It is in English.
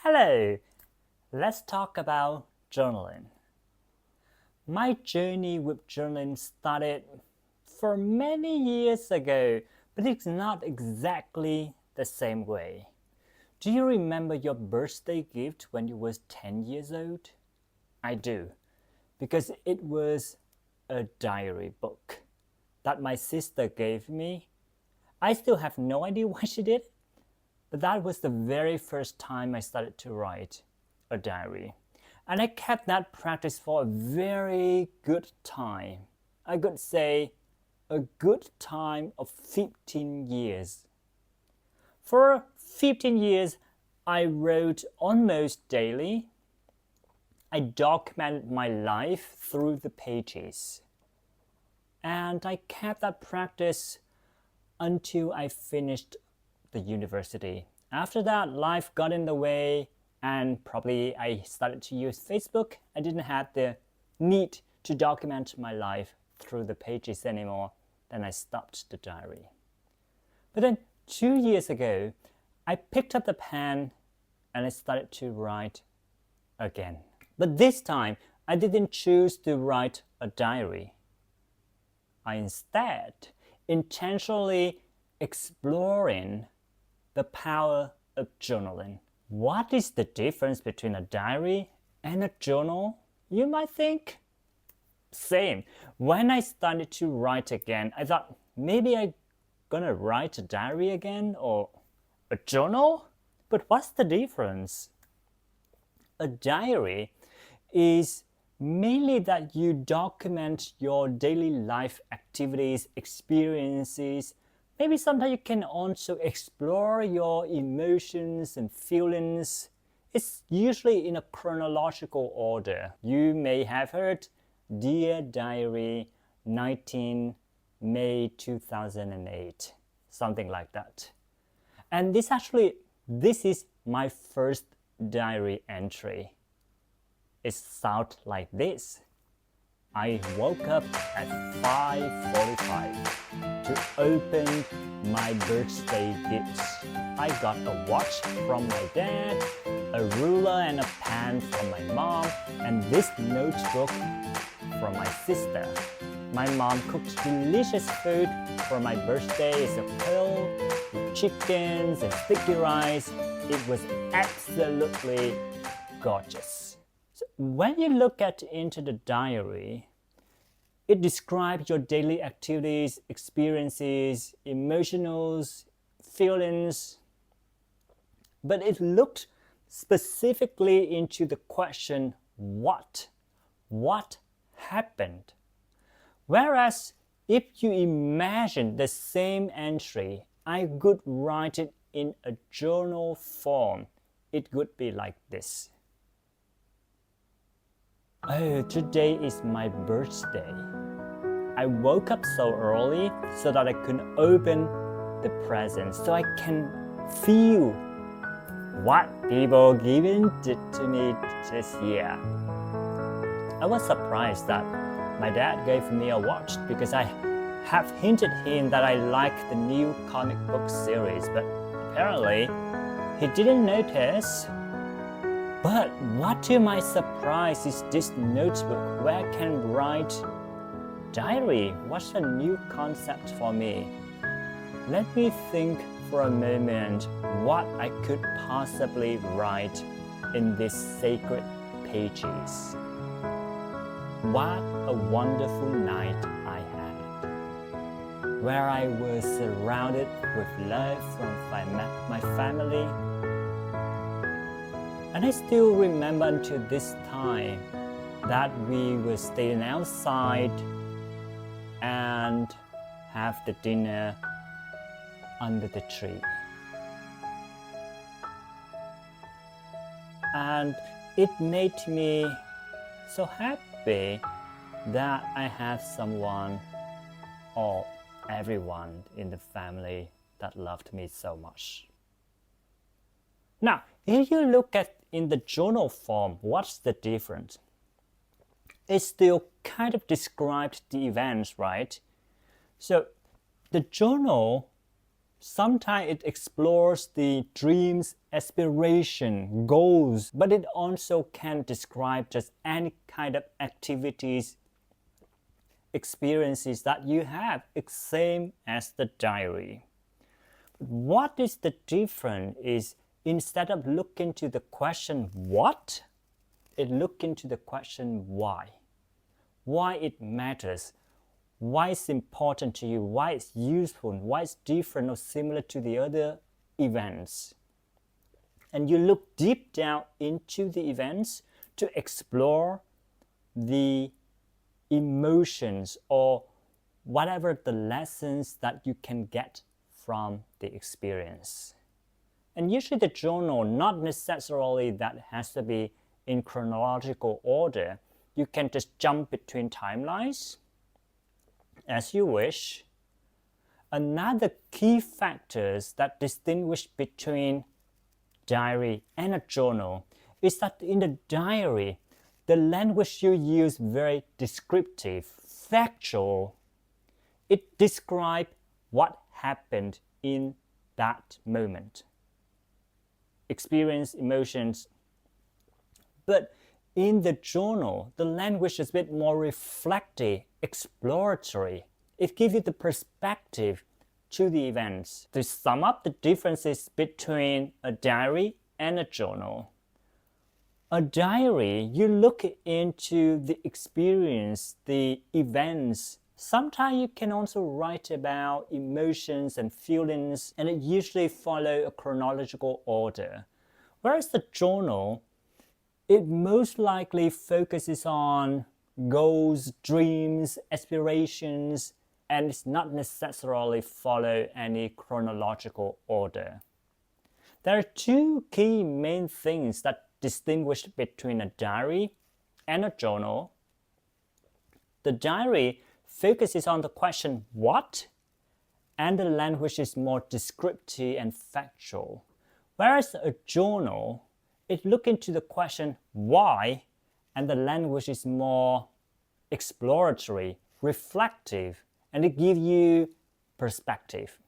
Hello, let's talk about journaling. My journey with journaling started for many years ago, but it's not exactly the same way. Do you remember your birthday gift when you was 10 years old? I do, because it was a diary book that my sister gave me. I still have no idea why she did, but that was the very first time I started to write a diary. And I kept that practice for a very good time. I could say a good time of 15 years. For 15 years, I wrote almost daily. I documented my life through the pages. And I kept that practice until I finished the university. After that, life got in the way and probably I started to use Facebook. I didn't have the need to document my life through the pages anymore. Then I stopped the diary. But then 2 years ago, I picked up the pen and I started to write again. But this time, I didn't choose to write a diary. I instead intentionally exploring the power of journaling. What is the difference between a diary and a journal? You might think. Same. When I started to write again, I thought maybe I'm gonna write a diary again or a journal? But what's the difference? A diary is mainly that you document your daily life activities, experiences. Maybe sometimes you can also explore your emotions and feelings. It's usually in a chronological order. You may have heard Dear Diary, 19 May 2008, something like that. And this is my first diary entry. It sounds like this. I woke up at 5:45 to open my birthday gifts. I got a watch from my dad, a ruler and a pen from my mom, and this notebook from my sister. My mom cooked delicious food for my birthday. It's a pill with chickens and sticky rice. It was absolutely gorgeous. So when you look into the diary, it describes your daily activities, experiences, emotions, feelings. But it looked specifically into the question, what? What happened? Whereas if you imagine the same entry, I could write it in a journal form. It would be like this. Oh, today is my birthday. I woke up so early so that I could open the presents, so I can feel what people given to me this year. I was surprised that my dad gave me a watch because I have hinted him that I like the new comic book series, but apparently he didn't notice. But what to my surprise is this notebook where I can write diary. What's a new concept for me? Let me think for a moment what I could possibly write in these sacred pages. What a wonderful night I had, where I was surrounded with love from my family. And I still remember until this time that we were staying outside and have the dinner under the tree. And it made me so happy that I have someone or everyone in the family that loved me so much. Now, if you look at in the journal form, what's the difference? It still kind of described the events, right? So the journal Sometimes it explores the dreams, aspiration, goals, but it also can describe just any kind of activities, experiences that you have, same as the diary. But what is the difference is instead of looking to the question what, it look into the question why it matters, why it's important to you, why it's useful, why it's different or similar to the other events. And you look deep down into the events to explore the emotions or whatever the lessons that you can get from the experience. And usually the journal, not necessarily that has to be in chronological order. You can just jump between timelines as you wish. Another key factors that distinguish between diary and a journal is that in the diary, the language you use very descriptive, factual. It describes what happened in that moment. Experience, emotions. But in the journal, the language is a bit more reflective, exploratory. It gives you the perspective to the events. To sum up the differences between a diary and a journal. A diary, you look into the experience, the events. Sometimes you can also write about emotions and feelings, and it usually follows a chronological order. Whereas the journal, it most likely focuses on goals, dreams, aspirations, and it's not necessarily follow any chronological order. There are two key main things that distinguish between a diary and a journal. The diary focuses on the question what, and the language is more descriptive and factual. Whereas a journal, it looks into the question why, and the language is more exploratory, reflective, and it gives you perspective.